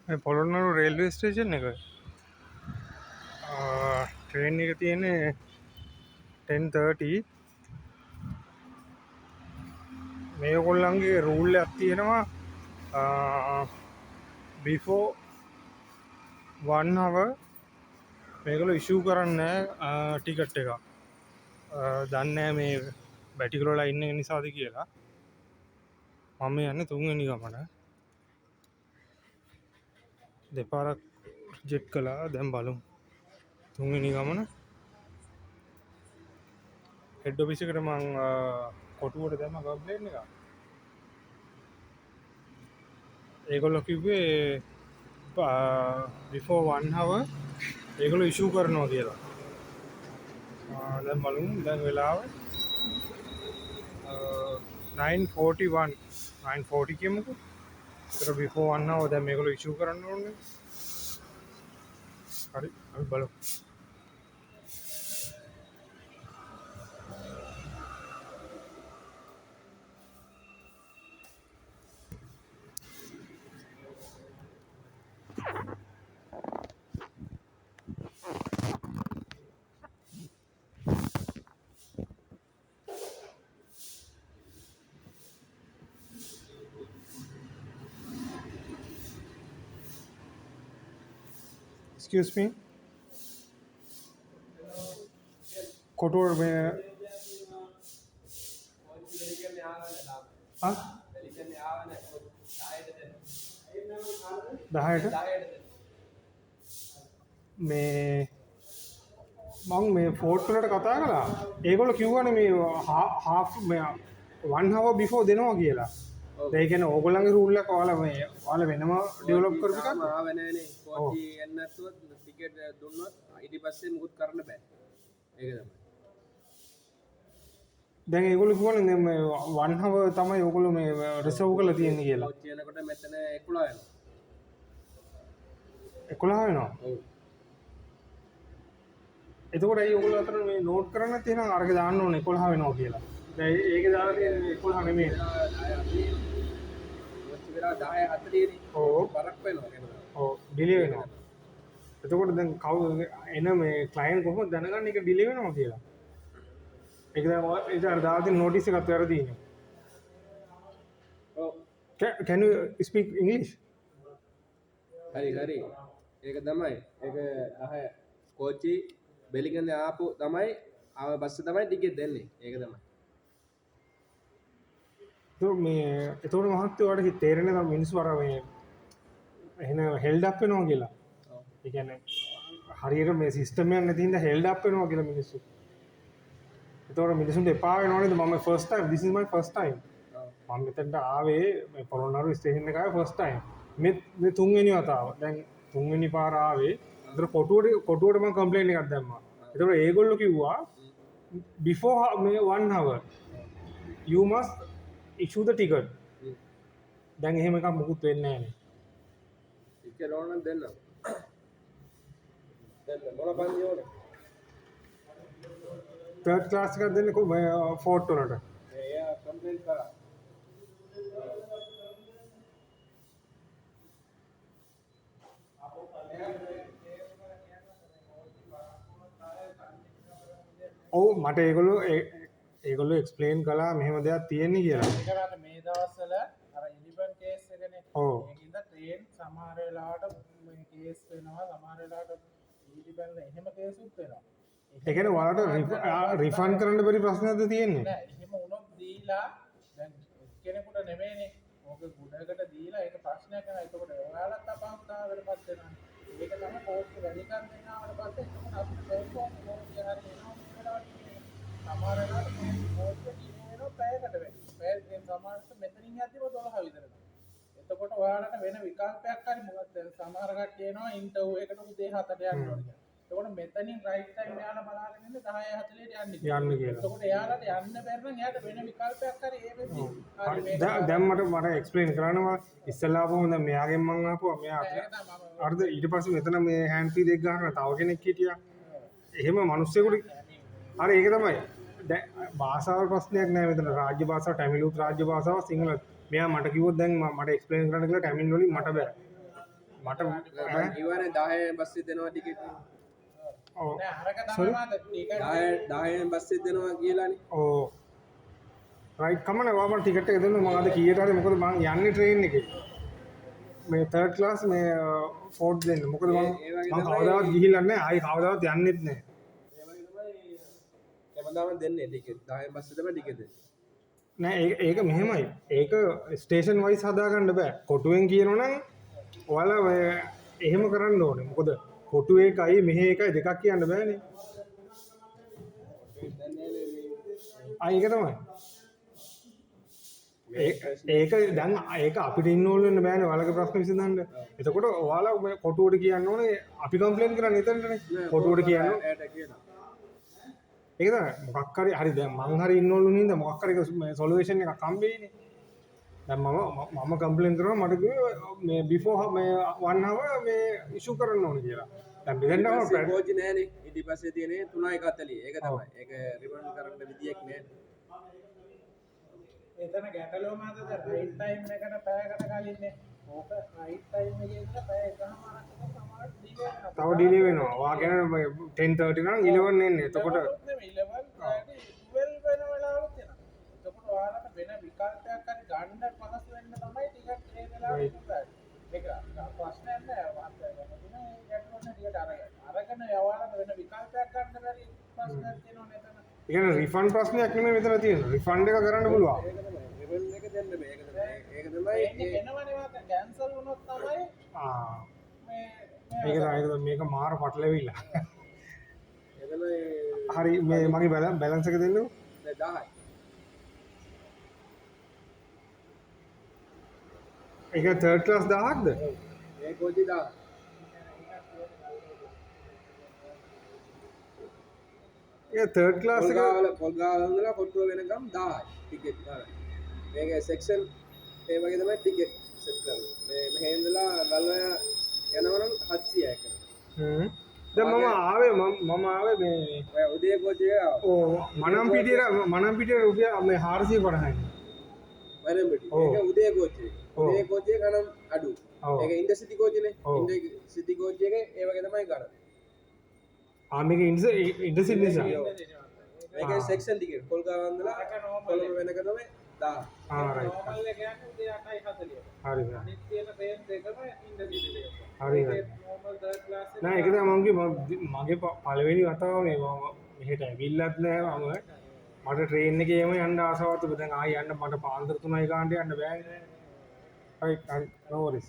මේ Polonnaruwa railway station එක train එක තියෙන්නේ 10:30. මේගොල්ලන්ගේ රූල් එකක් තියෙනවා බිෆෝ 1 hour මේගොල්ලෝ ඉෂුව කරන්නේ ටිකට් එක. දන්නේ මේ බැටිකලෝලා ඉන්න නිසාද කියලා. මම යන්නේ 3 වෙනි ගමන. දෙපාරක් ජෙට් කළා. දැන් බලමු 3 වෙනි ගමන. හෙඩ් ඔෆිස් එකට මං කොටුවට දැම්ම කම්ප්ලේන් එක. ඒගොල්ලෝ කිව්වේ බිෆෝ 1 hour ඒගොල්ලෝ ඉෂුව කරනවා කියලා. දැන් බලමු. දැන් වෙලාව 9:41 9:40 කියමුකෝ. ඒතර බිෆෝ 1 hour දැන් මේගොල්ලෝ ඉෂුව කරන්න ඕනේ. හරි අපි බලමු. Excuse me. කොටුවට මේ ආ 10ට මේ මං මේ ෆෝට් වලට කතා කළා. ඒගොල්ලෝ කිව්වනේ මේ half මේ 1 hour before දෙනවා කියලා. ඒ කියන්නේ ඕගොල්ලන්ගේ රූල් එක ඔයාලා වෙනම ඩෙවලොප් කරපු එකක්. ආව නෑනේ. කෝච්චි යන්න නැතුව ටිකට් දුන්නොත් ඊට පස්සේ මුකුත් කරන්න බෑ. ඒක තමයි. දැන් ඒගොල්ලෝ කිව්වනේ දැන් මේ 1 hour තමයි ඕගොල්ලෝ මේ රිසර්ව් කරලා තියෙන්නේ කියලා. කෝච්චි යනකොට මෙතන 11 වෙනවා. 11 වෙනවා. ඔව්. එතකොට ඒ ඔයගොල්ලෝ අතර මේ නෝට් කරන්න තියෙනවා අරක දාන්න ඕනේ 11 වෙනවා කියලා. දැන් ඒකේ දාලා තියෙන්නේ 11 නෙමෙයි. කෝච්චි වෙලා 10:40 නේ. ඔව්. බරක් වෙනවා නේද? ඔව් ඩිලේ වෙනවා. එතකොට දැන් කවුද එන මේ ක්ලයන්ට් කොහොමද දැනගන්නේ ඒක ඩිලේ වෙනවා කියලා? ඒක දැන් ඒක අර දාලා තියෙන නෝටිස් එකත් වැරදිනේ. ඔව්. Can you speak English? හරි හරි. ඒක තමයි. ඒක 10 කෝච්චි බෙලිගන්නේ ආපු තමයි ආව බස්සේ තමයි ටිකට් දෙන්නේ. ඒක තමයි. එතකොට මහත්තයෝ ඔයාලට තේරෙන්නේ නැත්නම් මිනිස්සු අර මේ එහෙන හෙල්ඩ් අප් වෙනවා කියලා. ඔව්. ඒ කියන්නේ හරියට මේ සිස්ටම් එකක් නැති හින්දා හෙල්ඩ් අප් වෙනවා කියලා මිනිස්සු. එතකොට මිනිස්සුන්ට එපා වෙනවනේ මම first time this is my first time. මම මෙතනට ආවේ මේ පොළොන්නරු ස්ටේෂන් එක ආවේ first time. මේ තුන්වෙනි වතාව. දැන් තුන්වෙනි පාර ආවේ. අතන කොටුවට මම කම්ප්ලේන්ට් එකක් දැම්මා. එතකොට ඒගොල්ලෝ කිව්වා before මේ 1 hour you must issue the ticket. දැන් එහෙම එකක් මුකුත් වෙන්නේ නැහැ නේ. ටිකට් ඕන නම් දෙන්න. දෙන්න මොන පන්ති ඕනේ? third class එකක් දෙන්නේ ෆෝට් වලට. එයා කම්ප්ලේන්ට් කරා. ඔව් මට ඒගොල්ලෝ එක්ස්ප්ලেইন කළා මෙහෙම දෙයක් තියෙන්නේ කියලා. ඒකට මේ දවස්වල අර ඉලිබන් කේස් එකනේ. ඔව්. ඒකින්ද ට්‍රේන් සමහර වෙලාවට මේ කේස් වෙනවා සමහර වෙලාවට ඉලිබන් එහෙම කේසුත් වෙනවා. ඒ කියන්නේ ඔයාලට රිෆන්ඩ් කරන්න බැරි ප්‍රශ්නයක්ද තියෙන්නේ? නෑ එහෙම වුණොත් දීලා දැන් කෙනෙකුට නෙමෙයිනේ. ඕක ගුඩකට දීලා ඒක ප්‍රශ්නයක් නෑ. ඒකට ඔයාලත් අපහසුතාවයකට පත් වෙනවා. ඒක තමයි කෝච්චි වැඩි කර දෙනාට පස්සේ එතකොට අපිට ටෙලිෆෝන් කෝච්චි හරි එනවා වෙලාවට සමහර වෙලාවට කෝච්චි වෙනවා පැයකට වැඩි. පැය සමහරට මෙතනින් යද්දිම 12 විතර. එතකොට ඔයාලට වෙන විකල්පයක් හරි මොකක්ද සමහර කට්ටිය එනවා ඉන්ටර්විව් එකට උදේ 7ට යන්න ඕනේ කියලා. එතකොට මෙතනින් රයිට් ටයිම් එයාලා බලාගෙන ඉන්නේ 10:40ට යන්න කියලා. එතකොට එයාලට යන්න බැරි නම් එයාට වෙන විකල්පයක් හරි ඒ වෙද්දී දැන් මට එක්ස්ප්ලেইন කරනවා ඉස්සෙල්ලා ආපුවම දැන් මෙයාගෙන් මං ආපුවා මෙයා අර්ධ ඊට පස්සේ මෙතන මේ හෑන්ඩ් ෆී දෙක ගන්න තව කෙනෙක් හිටියා. එහෙම මිනිස්සුෙකුට හරි ඒක තමයි. දැන් භාෂාව ප්‍රශ්නයක් නෑ මෙතන රාජ්‍ය භාෂාව ටැමිලුත් රාජ්‍ය භාෂාව සිංහල. මෙයා මට කිව්වොත් දැන් මට එක්ස්ප්ලেইন කරන්න කියලා ටැමිල් වලින් මට බෑ. මට ඉවරනේ 10 බස් එක දෙනවා ටිකට් ඔව් නෑ අරක Sorry? තමයි මාත ටිකට් 10 බස් එක දෙනවා කියලානේ ඕ රයිට් කමන වාම ටිකට් එක දෙන්න මම අද කීයට හරි මොකද මං යන්නේ ට්‍රේන් එකේ මේ 3rd ක්ලාස් මේ 4th දෙන්න මොකද මං කවදාවත් ගිහිල්ලා නැහැ ආයි කවදාවත් යන්නෙත් නැහැ හැමදාම දෙන්නේ ටිකට් 10 බස් එක තමයි ටිකට් දෙන්නේ නෑ ඒක මෙහෙමයි ඒක ස්ටේෂන් වයිස් හදාගන්න බෑ කොටුවෙන් කියනවනම් ඔයාලා ඔය එහෙම කරන්න ඕනේ මොකද කොටුව එකයි මෙහෙ එකයි දෙකක් කියන්න බෑනේ ඒක තමයි ඒක දැන් ඒක අපිට ඉන්න ඕන වෙන්න බෑනේ ඔයාලගේ ප්‍රශ්න විසඳන්න එතකොට ඔයාලා මේ කොටුවට කියන්න ඕනේ අපි කම්ප්ලේන්ට් කරන්නේ එතනටනේ කොටුවට කියන්න ඇයට කියනවා ඒක තමයි මොකක් හරි හරි දැන් මං හරි ඉන්න ඕන නින්ද මොකක් හරි සොලියුෂන් එකක් හම්බෙන්නේ දැන් මම කම්ප්ලේන්ට් කරනවා මට කිව්වේ මේ බිෆෝ මේ 1 hour මේ ඉෂු කරන්න ඕනේ කියලා දැන් මෙතනම කෝච් නෑනේ ඊට පස්සේ තියෙන්නේ 3:40 ඒක තමයි ඒක රිවර්න් කරන්න විදියක් නෑ එතන ගැටලුව මාතද රයිට් ටයිම් එකට පැයකට කලින්නේ ඕක රයිට් ටයිම් එකේ ඉඳලා පැය එකමාරක් සමහර ඩිලේ වෙනවා තව ඩිලේ වෙනවා ඔයා කියන 10:30 නම් 11 එන්නේ එතකොට 11 වෙන වෙලාවලුත් එනවා එතකොට ඔයාලට වෙන විකල්පයක් හරි ගන්න පහසු වෙන්න තමයි ටිකට් ඒ වෙලාවට ඒක ප්‍රශ්නයක් නෑ වාත් වෙන ගැටලුවක් ටිකට් අරගෙන ඔයාලට වෙන විකල්පයක් ගන්න බැරි ප්‍රශ්නයක් තියෙනවා නේද ඒ කියන්නේ රිෆන්ඩ් ප්‍රශ්නයක් නෙමෙයි මෙතන තියෙන්නේ රිෆන්ඩ් එක කරන්න පුළුවන් ඒක තමයි රිවර්න් එක දෙන්න බෑ ඒක තමයි එනවනේ වාත කැන්සල් වුණොත් තමයි ආ මේ ඒක තමයි මේක මාර පටලවිලා ඒ තමයි හරි මේ මගේ බැලන්ස් එක දෙන්නකෝ 10යි ඒක 3rd ක්ලාස් 1000ක්ද ඒ කෝචි 10 ඒක 3rd ක්ලාස් එක කොල්ගාවල ඉඳලා කොට්ටුව වෙනකම් 10යි ටිකට් ගන්න. මේක සෙක්ෂන් ඒ වගේ තමයි ටිකට් සෙට් කරන්නේ. මේ මෙහෙ ඉඳලා ගල්වය යනවනම් 700යි කරනවා. දැන් මම ආවේ මේ ඔය උදේ කෝචි එක ඕ මනම්පිටියට රුපියල් මේ 450යි වරෙම්බටි. ඔව්. ඒක උදේ කෝචි එක. ඔව්. උදේ කෝචි එක ගණන් අඩු. ඔව්. ඒක ඉන්ඩර්සිටි කෝචිනේ. ඔව්. ඉන්ඩර්සිටි කෝචි එක ඒ වගේ තමයි ගණන්. මේක ඉන්ටර්සිට් නිසා මේක සෙක්ෂන් ටිකට් කොල්ගාවල ඉඳලා කොළඹ වෙනකම් තමයි 10. රයිට් නෝමල් එක යන්නේ උදේ 8:40. හරි අනිත් තියෙන ට්‍රේන් දෙකම ඉන්ඩස්ට්‍රි එක. හරි හරි නෝමල් 3rd ක්ලාස් එක. නෑ ඒක තමයි මම මගේ පළවෙනි වතාව මේ මම මෙහෙට ඇවිල්ලත් නෑ මම මට ට්‍රේන් එකේ එම යන්න ආසාවක් තිබුණා දැන් ආයෙ යන්න මට පාන්දර 3යි ගානට යන්න බෑනේ හරි හරි no worries